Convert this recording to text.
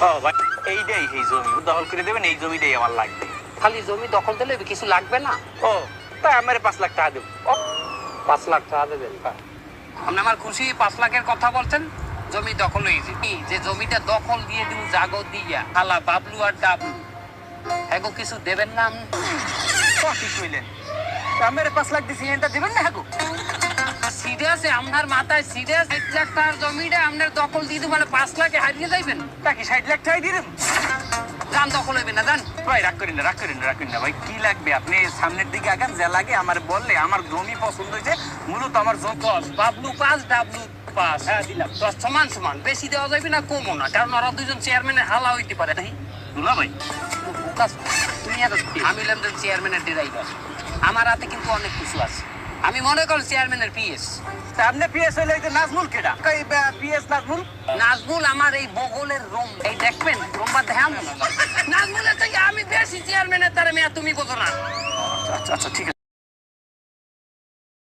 ও ভাই এইটাই এই জমি দখল করে দেবেন, এই জমিটাই আমার লাগবে। খালি জমি দখল দিলে কিছু লাগবে না? ও তাই আমার 5 লাখ টাকা দেবো। 5 লাখ টাকা দেবেন? আপনি আমার খুশি 5 লাখের কথা বলছেন, জমি দখল হয়েছে কি যে জমিটা দখল দিয়ে দিব জাগো দিয়া খালা বাবলু আর ডাবলু এগো কিছু দেবেন না? কি কইলেন? আমার 5 লাখ দিছি, এটা দিবেন না? Hago serious? আপনার মাথায় সিরিয়াস? 1 লাখ টাকার জমিটা আপনার দখল দিয়ে দিব মানে 5 লাখে হারিয়ে যাইবেন? তা কি 60 লাখ টাকা দিয়ে দেবেন? জান দখল হইবে না জান? ভাই রাগ করেন না, রাগ করেন না, রাগ করেন না ভাই। কি লাগবে আপনি সামনের দিকে আগান, যা লাগে আমার বললে। আমার জমি পছন্দ হয়েছে, মূলত আমার বাবলু 5 ডাবলু 5। হ্যাঁ দিলাম 10 সমান সমান, বেশি দেওয়া যাবে না কমও না, কারণ ওরা দুজন চেয়ারম্যানের হালা হইতে পারে। তাই দুলা ভাই তুমি আর আমি হলাম চেয়ারম্যানের ড্রাইভার, আমার হাতে কিন্তু অনেক কিছু আছে। আমি মনে করি চেয়ারম্যানের পিএস। আপনি পিএস হইলে এই যে নাজমুল কেডা? পিএস নাজমুল? নাজমুল আমার এই বগলের রুম, এই দেখবেন রুমটা দেখাম। নাজমুলের থেকে আমি বেশি চেয়ারম্যানের তারে মেয়া, তুমি বোঝো না? আচ্ছা আচ্ছা ঠিক আছে।